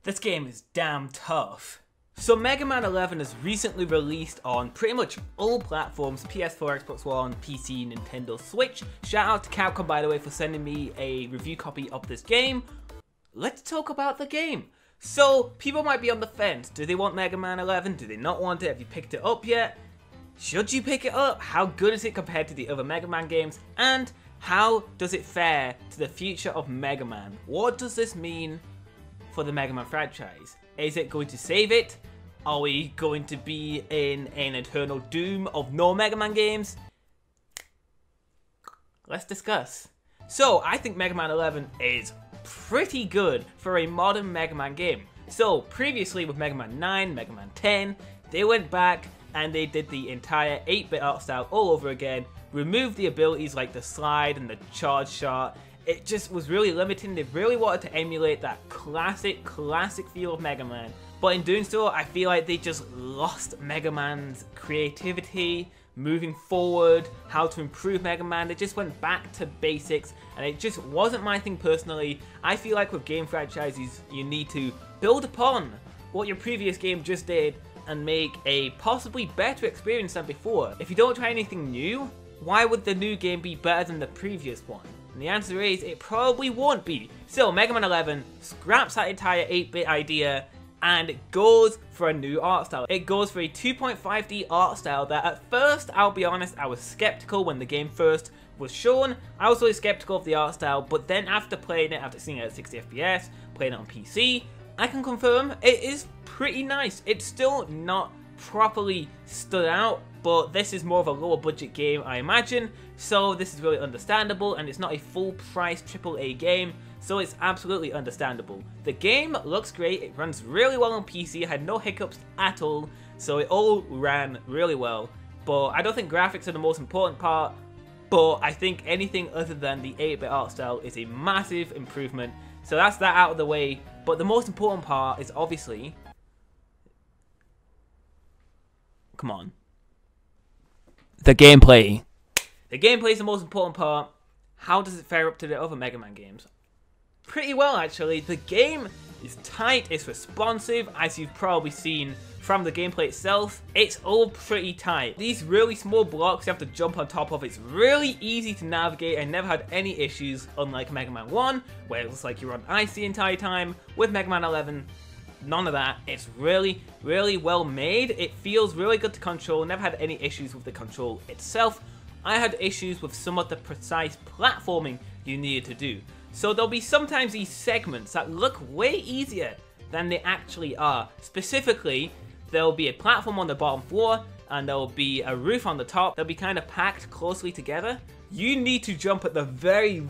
This game is damn tough. So Mega Man 11 is recently released on pretty much all platforms, PS4, Xbox One, PC, Nintendo Switch. Shout out to Capcom, by the way, for sending me a review copy of this game. Let's talk about the game. So people might be on the fence. Do they want Mega Man 11? Do they not want it? Have you picked it up yet? Should you pick it up? How good is it compared to the other Mega Man games? And how does it fare to the future of Mega Man? What does this mean for the Mega Man franchise? Is it going to save it? Are we going to be in an eternal doom of no Mega Man games? Let's discuss. So, I think Mega Man 11 is pretty good for a modern Mega Man game. So, previously with Mega Man 9, Mega Man 10, they went back and they did the entire 8-bit art style all over again, removed the abilities like the slide and the charge shot. It just was really limiting. They really wanted to emulate that classic feel of Mega Man. But in doing so, I feel like they just lost Mega Man's creativity, moving forward, how to improve Mega Man. They just went back to basics, and it just wasn't my thing personally. I feel like with game franchises, you need to build upon what your previous game just did and make a possibly better experience than before. If you don't try anything new, why would the new game be better than the previous one? And the answer is, it probably won't be. So Mega Man 11 scraps that entire 8-bit idea and it goes for a new art style. It goes for a 2.5D art style that at first, I'll be honest, I was skeptical when the game first was shown. I was really skeptical of the art style, but then after playing it, after seeing it at 60 FPS, playing it on PC, I can confirm it is pretty nice. It's still not properly stood out, but this is more of a lower budget game, I imagine, so this is really understandable, and it's not a full price AAA game, so it's absolutely understandable. The game looks great, it runs really well on PC, it had no hiccups at all, so it all ran really well. But I don't think graphics are the most important part, but I think anything other than the 8-bit art style is a massive improvement. So that's that out of the way, but the most important part is obviously... Come on. The gameplay. The gameplay is the most important part. How does it fare up to the other Mega Man games? Pretty well, actually. The game is tight, it's responsive, as you've probably seen from the gameplay itself. It's all pretty tight. These really small blocks you have to jump on top of, it's really easy to navigate. I never had any issues, unlike Mega Man 1, where it looks like you're on ice the entire time. With Mega Man 11, none of that. It's really well made. It feels really good to control. Never had any issues with the control itself. I had issues with some of the precise platforming you needed to do. So there'll be sometimes these segments that look way easier than they actually are. Specifically, there'll be a platform on the bottom floor and there'll be a roof on the top. They'll be kind of packed closely together. You need to jump at the very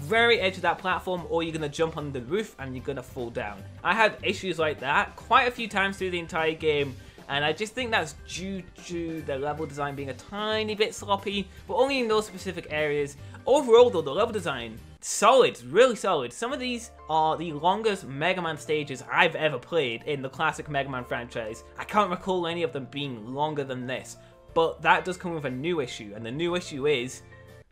edge of that platform, or you're going to jump on the roof and you're going to fall down. I had issues like that quite a few times through the entire game, and I just think that's due to the level design being a tiny bit sloppy, but only in those specific areas. Overall though, the level design, solid, really solid. Some of these are the longest Mega Man stages I've ever played in the classic Mega Man franchise. I can't recall any of them being longer than this, but that does come with a new issue, and the new issue is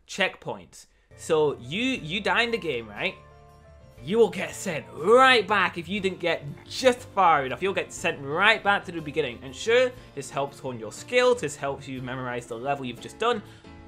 checkpoints. So you die in the game, right? You will get sent right back if you didn't get just far enough. You'll get sent right back to the beginning. And sure, this helps hone your skills, this helps you memorize the level you've just done,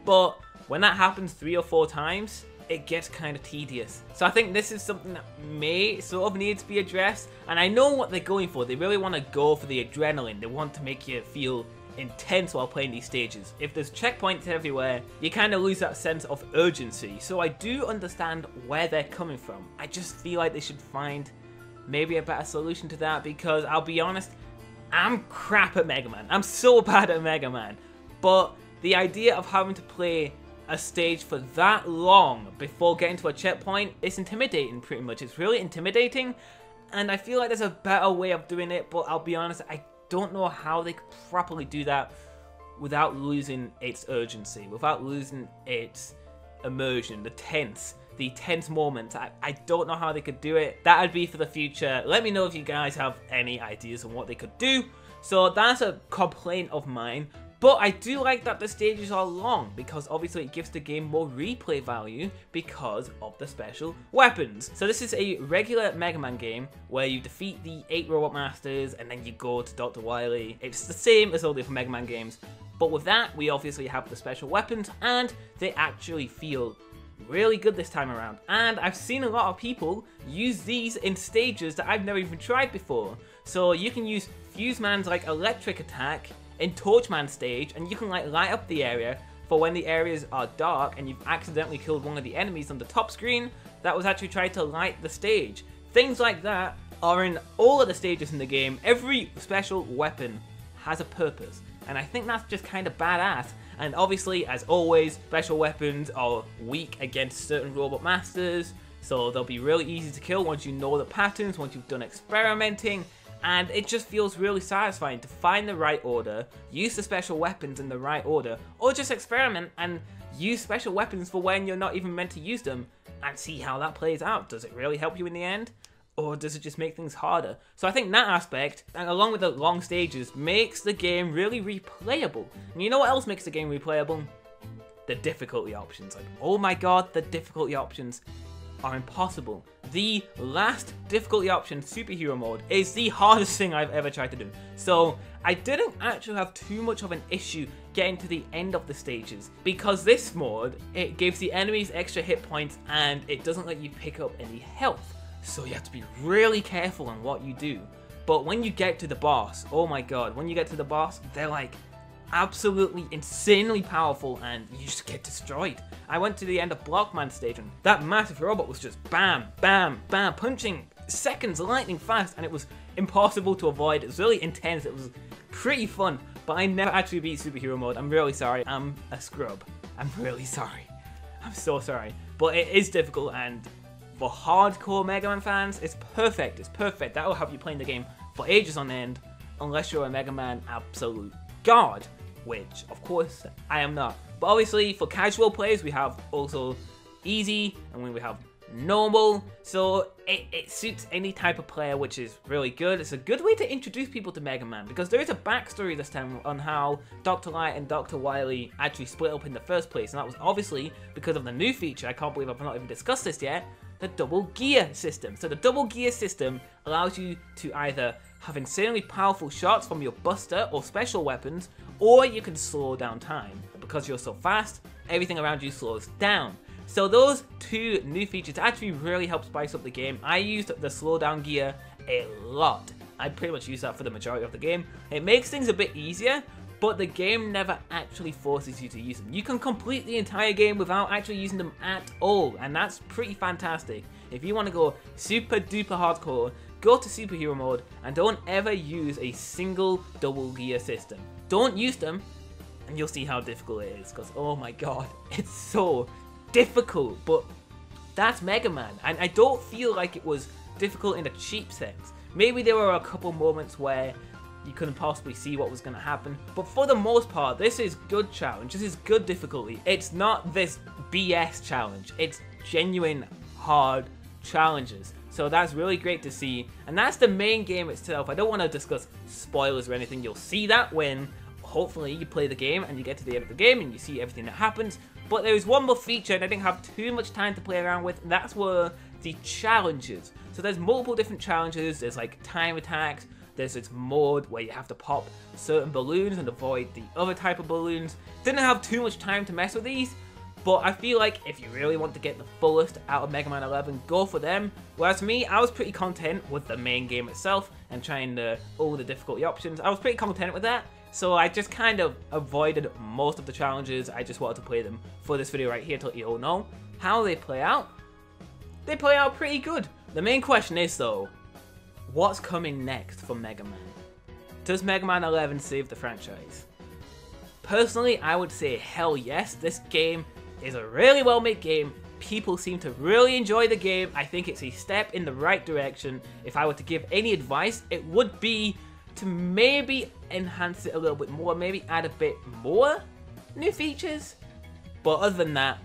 but when that happens 3 or 4 times, it gets kind of tedious. So I think this is something that may sort of need to be addressed, and I know what they're going for. They really want to go for the adrenaline. They want to make you feel intense while playing these stages. If there's checkpoints everywhere, you kind of lose that sense of urgency. So I do understand where they're coming from. I just feel like they should find maybe a better solution to that, because I'll be honest, I'm crap at Mega Man. I'm so bad at Mega Man. But the idea of having to play a stage for that long before getting to a checkpoint, it's intimidating pretty much. It's really intimidating, and I feel like there's a better way of doing it, but I'll be honest, I don't know how they could properly do that without losing its urgency, without losing its immersion, the tense moments. I don't know how they could do it. That'd be for the future. Let me know if you guys have any ideas on what they could do. So that's a complaint of mine, But I do like that the stages are long, because obviously it gives the game more replay value because of the special weapons. So this is a regular Mega Man game where you defeat the 8 Robot Masters and then you go to Dr. Wily. It's the same as all the other Mega Man games, but with that we obviously have the special weapons and they actually feel really good this time around. And I've seen a lot of people use these in stages that I've never even tried before. So you can use Fuse Man's like electric attack in Torchman stage, and you can like light up the area for when the areas are dark and you've accidentally killed one of the enemies on the top screen that was actually trying to light the stage. Things like that are in all of the stages in the game. Every special weapon has a purpose, and I think that's just kind of badass. And obviously, as always, special weapons are weak against certain Robot Masters, so they'll be really easy to kill once you know the patterns, once you've done experimenting. And it just feels really satisfying to find the right order, use the special weapons in the right order, or just experiment and use special weapons for when you're not even meant to use them and see how that plays out. Does it really help you in the end? Or does it just make things harder? So I think that aspect, and along with the long stages, makes the game really replayable. And you know what else makes the game replayable? The difficulty options. Like, oh my god, the difficulty options are impossible. The last difficulty option, Superhero Mode, is the hardest thing I've ever tried to do. So I didn't actually have too much of an issue getting to the end of the stages, because this mode, it gives the enemies extra hit points and it doesn't let you pick up any health. So you have to be really careful on what you do. But when you get to the boss, oh my god, when you get to the boss, they're like absolutely insanely powerful and you just get destroyed. I went to the end of Blockman stage and that massive robot was just bam, bam, bam, punching seconds lightning fast, and it was impossible to avoid. It was really intense. It was pretty fun, but I never actually beat Superhero Mode. I'm really sorry. I'm a scrub. I'm really sorry. I'm so sorry. But it is difficult, and for hardcore Mega Man fans, it's perfect. It's perfect. That will have you playing the game for ages on end, unless you're a Mega Man absolute god, which of course I am not. But obviously for casual players we have also easy, and when we have normal, so it suits any type of player, which is really good. It's a good way to introduce people to Mega Man, because there is a backstory this time on how Dr. Light and Dr. Wily actually split up in the first place, and that was obviously because of the new feature. I can't believe I've not even discussed this yet. The double gear system. So the double gear system allows you to either have insanely powerful shots from your buster or special weapons, or you can slow down time. Because you're so fast, everything around you slows down. So those two new features actually really help spice up the game. I used the slowdown gear a lot. I pretty much use that for the majority of the game. It makes things a bit easier, but the game never actually forces you to use them. You can complete the entire game without actually using them at all, and that's pretty fantastic. If you want to go super duper hardcore, go to Superhero Mode and don't ever use a single double gear system. Don't use them and you'll see how difficult it is, because oh my god, it's so difficult. But that's Mega Man, and I don't feel like it was difficult in a cheap sense. Maybe there were a couple moments where you couldn't possibly see what was going to happen, but for the most part, this is good challenge. This is good difficulty. It's not this BS challenge. It's genuine hard challenges. So that's really great to see, and that's the main game itself. I don't want to discuss spoilers or anything. You'll see that when hopefully you play the game and you get to the end of the game and you see everything that happens. But there is one more feature and I didn't have too much time to play around with, and that's where the challenges. So there's multiple different challenges. There's like time attacks. There's this mode where you have to pop certain balloons and avoid the other type of balloons. Didn't have too much time to mess with these, but I feel like if you really want to get the fullest out of Mega Man 11, go for them. Whereas for me, I was pretty content with the main game itself and trying all the difficulty options. I was pretty content with that, so I just kind of avoided most of the challenges. I just wanted to play them for this video right here to let you all know how they play out. They play out pretty good. The main question is though, what's coming next for Mega Man? Does Mega Man 11 save the franchise? Personally, I would say hell yes. This game is a really well made game. People seem to really enjoy the game. I think it's a step in the right direction. If I were to give any advice, it would be to maybe enhance it a little bit more, maybe add a bit more new features. But other than that,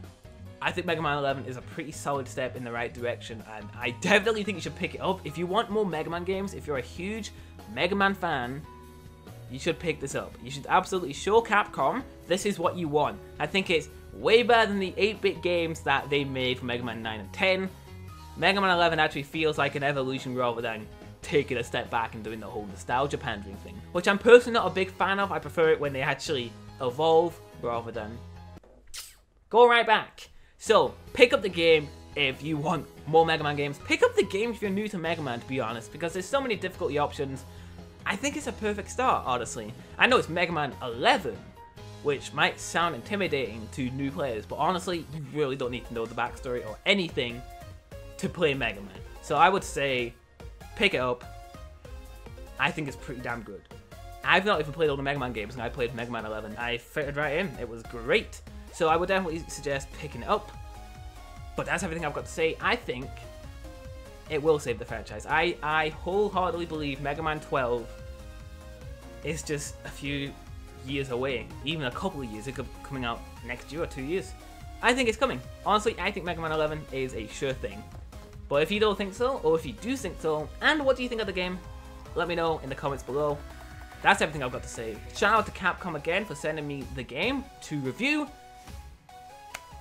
I think Mega Man 11 is a pretty solid step in the right direction, and I definitely think you should pick it up. If you want more Mega Man games, if you're a huge Mega Man fan, you should pick this up. You should absolutely show Capcom this is what you want. I think it's way better than the 8-bit games that they made for Mega Man 9 and 10. Mega Man 11 actually feels like an evolution rather than taking a step back and doing the whole nostalgia pandering thing, which I'm personally not a big fan of. I prefer it when they actually evolve rather than go right back. So pick up the game if you want more Mega Man games. Pick up the game if you're new to Mega Man, to be honest, because there's so many difficulty options. I think it's a perfect start, honestly. I know it's Mega Man 11, which might sound intimidating to new players, but honestly, you really don't need to know the backstory or anything to play Mega Man. So I would say, pick it up. I think it's pretty damn good. I've not even played all the Mega Man games, and I played Mega Man 11. I fitted right in. It was great. So I would definitely suggest picking it up. But that's everything I've got to say. I think it will save the franchise. I wholeheartedly believe Mega Man 12 is just a few years away. Even a couple of years. It could be coming out next year or 2 years. I think it's coming. Honestly, I think Mega Man 11 is a sure thing. But if you don't think so, or if you do think so, and what do you think of the game, let me know in the comments below. That's everything I've got to say. Shout out to Capcom again for sending me the game to review.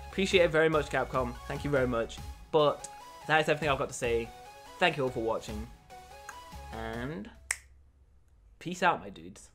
Appreciate it very much, Capcom. Thank you very much. But that is everything I've got to say. Thank you all for watching. And peace out, my dudes.